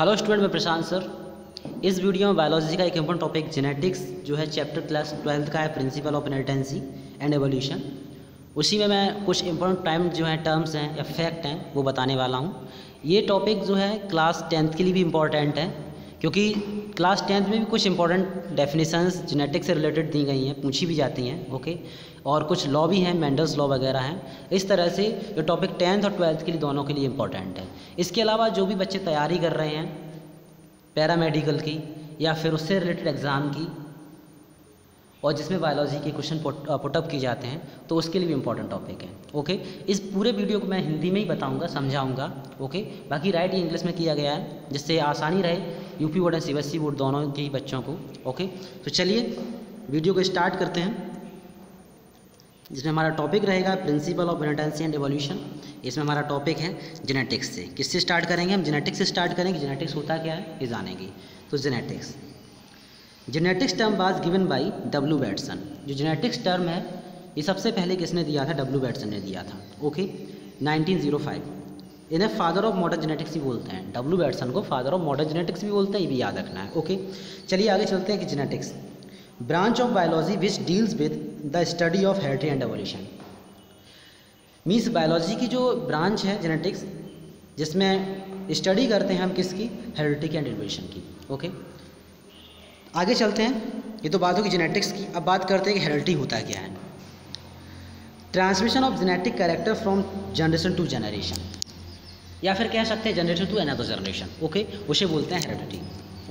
Hello student, मैं प्रशांत sir. इस video में बायोलॉजी का एक इम्पोर्टेंट टॉपिक जेनेटिक्स जो है चैप्टर क्लास 12 का है, प्रिंसिपल ऑफ इनहेरिटेंसी एंड एवोल्यूशन। उसी में मैं कुछ इम्पोर्टेंट टाइम जो है टर्म्स हैं या फैक्ट हैं वो बताने वाला हूँ। ये टॉपिक जो है क्लास 10th के लिए भी इम्पॉर्टेंट है, क्योंकि क्लास 10th में भी कुछ इंपॉर्टेंट डेफिनेशंस जेनेटिक्स से रिलेटेड दी गई हैं, पूछी भी जाती हैं। ओके, और कुछ लॉ भी हैं, मेंडल्स लॉ वगैरह हैं। इस तरह से ये टॉपिक 10th और 12th के लिए दोनों के लिए इम्पॉर्टेंट है। इसके अलावा जो भी बच्चे तैयारी कर रहे हैं पैरामेडिकल की या फिर उससे रिलेटेड एग्ज़ाम की और जिसमें बायोलॉजी के क्वेश्चन पुटअप किए जाते हैं, तो उसके लिए भी इम्पॉर्टेंट टॉपिक है। ओके, इस पूरे वीडियो को मैं हिंदी में ही बताऊंगा, समझाऊंगा। ओके, बाकी राइट इंग्लिश में किया गया है जिससे आसानी रहे यूपी बोर्ड और सीबीएसई बोर्ड दोनों के ही बच्चों को। ओके, तो चलिए वीडियो को स्टार्ट करते हैं, जिसमें हमारा टॉपिक रहेगा principle of inheritance and evolution. इसमें हमारा टॉपिक है जेनेटिक्स से। किससे स्टार्ट करेंगे? हम जेनेटिक्स से स्टार्ट करेंगे। जेनेटिक्स होता क्या है ये जानेंगे। तो genetics term was given by W Bateson. जो जेनेटिक्स टर्म है ये सबसे पहले किसने दिया था? डब्ल्यू बैटसन ने दिया था। ओके, 1905। इन्हें फादर ऑफ मॉडर्न जेनेटिक्स भी बोलते हैं। डब्ल्यू बैटसन को फादर ऑफ मॉडर्न जेनेटिक्स भी बोलते हैं, ये भी याद रखना है। ओके, चलिए आगे चलते हैं कि genetics branch of biology which deals with the study of heredity and evolution. Means biology की जो ब्रांच है जेनेटिक्स, जिसमें स्टडी करते हैं हम किसकी? हेरिडिटी एंड एवोल्यूशन की। ओके, आगे चलते हैं। ये तो बात होगी जेनेटिक्स की। अब बात करते हैं कि हेरिडिटी होता क्या है। Transmission of genetic character from generation to generation, या फिर कह सकते हैं generation to another generation. Okay, उसे बोलते हैं हेरिडिटी।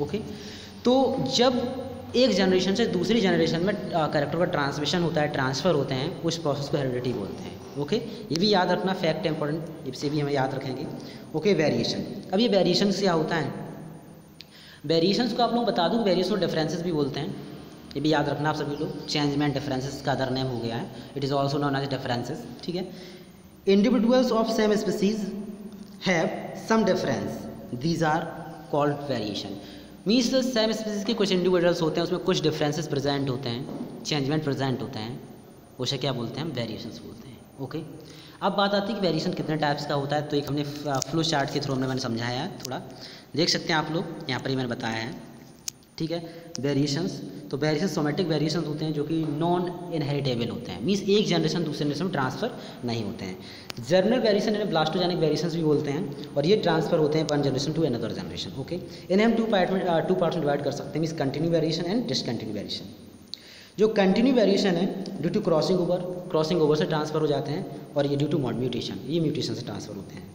ओके, तो जब एक जनरेशन से दूसरी जनरेशन में कैरेक्टर का ट्रांसमिशन होता है, ट्रांसफ़र होते हैं, उस प्रोसेस को हेरिडिटी बोलते हैं। ओके, ये भी याद रखना, फैक्ट है इंपॉर्टेंट, इसे भी हम याद रखेंगे। Okay, variation. अब ये वेरिएशन क्या होता है? वेरिएशंस को आप लोग बता दूँ, वेरिएशन और डिफरेंसेस भी बोलते हैं, ये भी याद रखना आप सभी लोग। चेंजमेंट डिफरेंसेस का अदर नेम हो गया है, it is also known as differences. ठीक है, individuals of same species have some difference, these are called variation. Means same species के कुछ इंडिविजुअल्स होते हैं, उसमें कुछ डिफरेंसेस प्रेजेंट होते हैं, चेंजमेंट प्रेजेंट होते हैं, उसे क्या बोलते हैं? हम वेरिएशंस बोलते हैं। ओके, अब बात आती है कि वेरिएशन कितने टाइप्स का होता है। तो एक हमने फ्लो चार्ट के थ्रू मैंने समझाया है, थोड़ा देख सकते हैं आप लोग, यहाँ पर ही मैंने बताया है। ठीक है, वेरिएशंस, तो वेरिएशन सोमेटिक वेरिएशंस होते हैं जो कि नॉन इनहेरिटेबल होते हैं, मीन्स एक जनरेशन दूसरे जनरेशन में ट्रांसफ़र नहीं होते हैं। जर्मिनल वेरिएशन इन्हें ब्लास्टोजेनिक वेरिएशंस भी बोलते हैं, और ये ट्रांसफ़र होते हैं one generation to another generation. Okay, इन्हें हम टू पार्ट्स में डिवाइड कर सकते हैं, means continue variation and discontinue variation. जो कंटिन्यू वेरिएशन है ड्यू टू क्रॉसिंग ओवर से ट्रांसफ़र हो जाते हैं, और ये ड्यू टू म्यूटेशन, ये म्यूटेशन से ट्रांसफ़र होते हैं।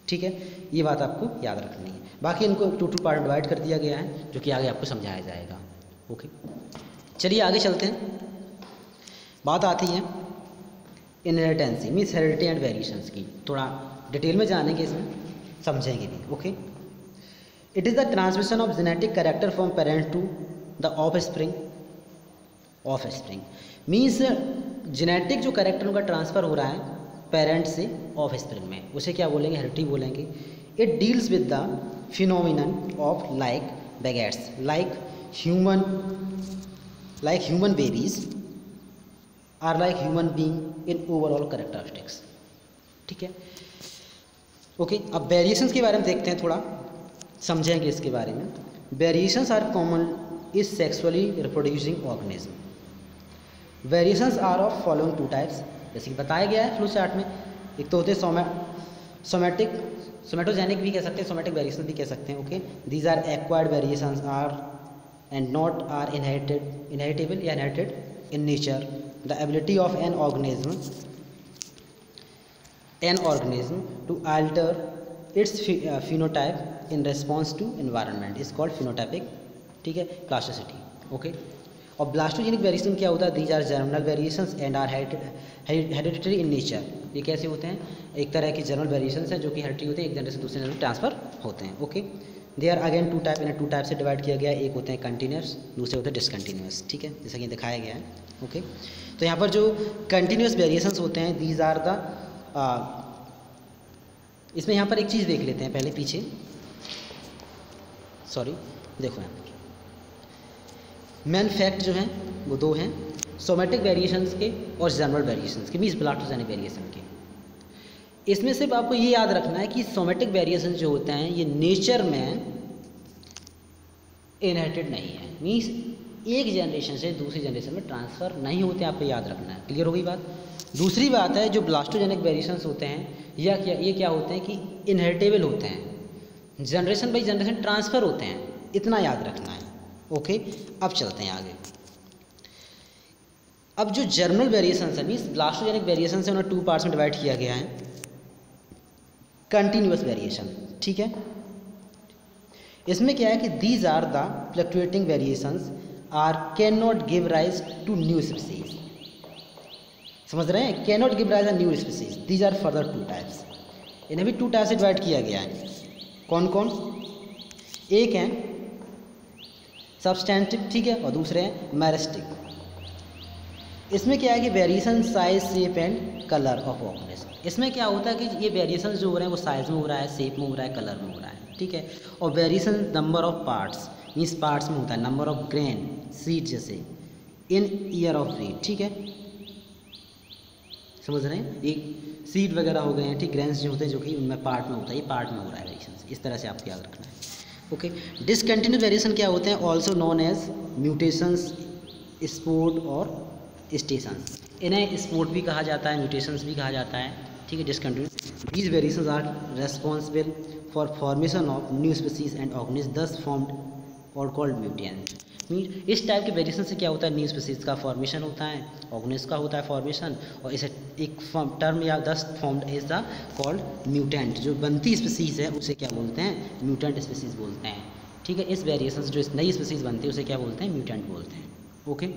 ठीक है, ये बात आपको याद रखनी है। बाकी इनको टू पार्ट में डिवाइड कर दिया गया है, जो कि आगे आपको समझाया जाएगा। ओके, चलिए आगे चलते हैं। बात आती है inheritancy means heredity and variations की। थोड़ा डिटेल में जानेंगे, इसमें समझेंगे भी। Okay, it is the transmission of genetic character from parent to the offspring means genetic जो कैरेक्टर उनका ट्रांसफ़र हो रहा है पेरेंट से ऑफस्प्रिंग में, उसे क्या बोलेंगे? हेरिडिटी बोलेंगे। It deals with the phenomenon of like begets, like human babies are like human being in overall characteristics. ठीक है, ओके, अब वेरिएशंस के बारे में देखते हैं, थोड़ा समझेंगे इसके बारे में। Variations are common is sexually reproducing organism. Variations are of following two types, जैसे कि बताया गया है फ्लो चार्ट में। एक तो होते हैं सोमेटोजेनिक भी कह सकते हैं, सोमेटिक वेरिएशन भी कह सकते हैं। Okay, these are acquired variations are and not are inheritable या inherited in nature. The ability of an organism to alter its phenotype in response to environment is called phenotypic. ठीक है, plasticity. Okay, और ब्लास्टोजेनिक variation क्या होता है? These are germinal variations and are hereditary in nature. ये कैसे होते हैं? एक तरह की जर्मिनल वेरिएशंस हैं जो कि हेरिडिटरी होते हैं, एक जनरेशन से दूसरे जनरेशन में ट्रांसफ़र होते हैं। Okay, they are again two type, इन्हें टू टाइप से डिवाइड किया गया है। एक होते हैं कंटिन्यूस, दूसरे होते हैं डिसकंटिन्यूस। ठीक है, जैसा कि दिखाया गया है। ओके, तो यहाँ पर जो कंटिन्यूस वेरिएशंस होते हैं दीज आर द इसमें यहाँ पर एक चीज़ देख लेते हैं पहले, पीछे सॉरी, देखो यहाँ पर मेन फैक्ट जो हैं वो दो हैं, सोमेटिक वेरिएशंस के और जर्मिनल वेरिएशंस के, मीन्स ब्लास्टोजेनिक वेरिएशन के। इसमें सिर्फ आपको ये याद रखना है कि सोमेटिक वेरिएशन जो होते हैं ये नेचर में इनहेरिटेड नहीं है, मीन्स एक जनरेशन से दूसरी जनरेशन में ट्रांसफ़र नहीं होते, आपको याद रखना है। क्लियर हो गई बात। दूसरी बात है, जो ब्लास्टोजेनिक वेरिएशंस होते हैं ये क्या होते हैं कि इनहेरिटेबल होते हैं, जनरेशन बाई जनरेशन ट्रांसफ़र होते हैं, इतना याद रखना है। ओके, अब चलते हैं आगे। अब जो जर्मिनल वेरिएशंस है, मीन्स ब्लास्टोजेनिक वेरिएशन से उन्हें 2 पार्ट्स में डिवाइड किया गया है। कंटिन्यूस वेरिएशन, ठीक है, इसमें क्या है कि these are the fluctuating variations are can not give rise to new species. समझ रहे हैं, can not give rise a new species, these are further 2 types. इन्हें भी 2 टाइप से डिवाइड किया गया है। कौन कौन? एक है सब्सटेंटिव, ठीक है, और दूसरे हैं मैरिस्टिक। इसमें क्या है कि variation size, shape and colour of organism. इसमें क्या होता है कि ये वेरिएशन जो हो रहे हैं वो साइज में हो रहा है, शेप में हो रहा है, कलर में हो रहा है, ठीक है। और variation number of parts, means parts में होता है, नंबर ऑफ ग्रेन, सीड जैसे, इन ईयर ऑफ ब्रीड, ठीक है, समझ रहे हैं। एक सीड वगैरह हो गए हैं, ठीक, ग्रेन्स जो होते हैं जो कि उनमें पार्ट में होता है, ये पार्ट में हो रहा है वेरिएशन, इस तरह से आपको याद रखना है। ओके, डिसकंटिन्यूस वेरिएशन क्या होते हैं? Also known as mutations, sport और स्टेशंस। इन्हें स्पोर्ट भी कहा जाता है, म्यूटेशंस भी कहा जाता है, ठीक है, discontinuous. These variations are responsible for formation of new species and organism thus formed are called mutant. इस टाइप के वेरिएशन से क्या होता है, न्यू स्पीसीज का फॉर्मेशन होता है, ऑर्गेनिज्म का होता है फॉर्मेशन, और इसे एक टर्म या दस formed is the called mutant. जो बनती स्पीसीज है उसे क्या बोलते हैं? म्यूटेंट स्पीसीज बोलते हैं, ठीक है। इस वेरिएशन से जो नई स्पीसीज बनती है उसे क्या बोलते हैं? म्यूटेंट बोलते हैं। ओके,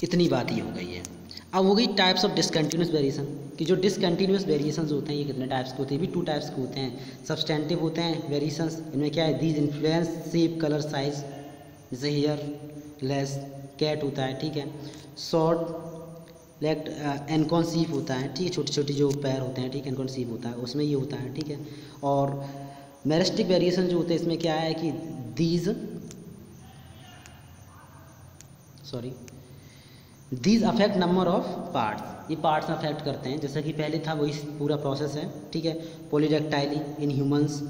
इतनी बात ही हो गई है। अब हो गई टाइप्स ऑफ डिसकंटिन्यूस वेरिएशन, कि जो डिसकंटिन्यूस वेरिएशंस होते हैं ये कितने टाइप्स के होते हैं? भी 2 टाइप्स के होते हैं। सब्सटेंटिव होते हैं वेरिएशंस, इनमें क्या है? These influence shape, colour, size, जैसे हेयर, लेस, कैट होता है, ठीक है। शॉर्ट लेग, एनकॉन्सीव होता है, ठीक है, छोटी छोटी जो पैर होते हैं, ठीक है, एनकॉन्सीव होता है, उसमें ये होता है, ठीक है। और मेरिस्टिक वेरिएशन जो होते हैं इसमें क्या है कि these affect number of parts, ये पार्ट्स अफेक्ट करते हैं, जैसा कि पहले था वही पूरा प्रोसेस है, ठीक है। Polydactyly in humans,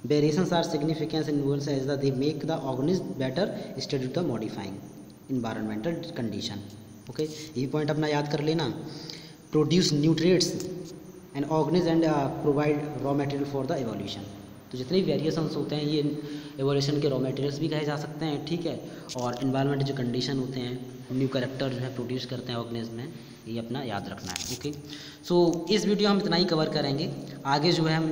variations are significance in humans as the they make the organism better suited to the modifying environmental condition. Okay, ये पॉइंट अपना याद कर लेना। Produce nutrients and organism and provide raw material for the evolution. तो जितने भी variations होते हैं ये एवोल्यूशन के रॉ मटेरियल्स भी कहे जा सकते हैं, ठीक है। और इन्वायरमेंट जो कंडीशन होते हैं, न्यू कैरेक्टर जो है प्रोड्यूस करते हैं ऑर्गेनिज्म में, ये अपना याद रखना है। ओके, सो इस वीडियो हम इतना ही कवर करेंगे। आगे जो है हम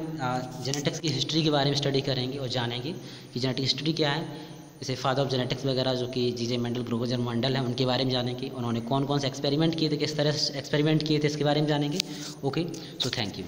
जेनेटिक्स की हिस्ट्री के बारे में स्टडी करेंगे और जानेंगे कि जेनेटिक हिस्ट्री क्या है, जैसे फादर ऑफ जेनेटिक्स वगैरह जो कि जी.जे. मेंडल, ग्रोवर मेंडल हैं, उनके बारे में जानेंगे। उन्होंने कौन कौन से एक्सपेरिमेंट किए थे, किस तरह से एक्सपेरिमेंट किए थे, इसके बारे में जानेंगे। Okay, so thank you.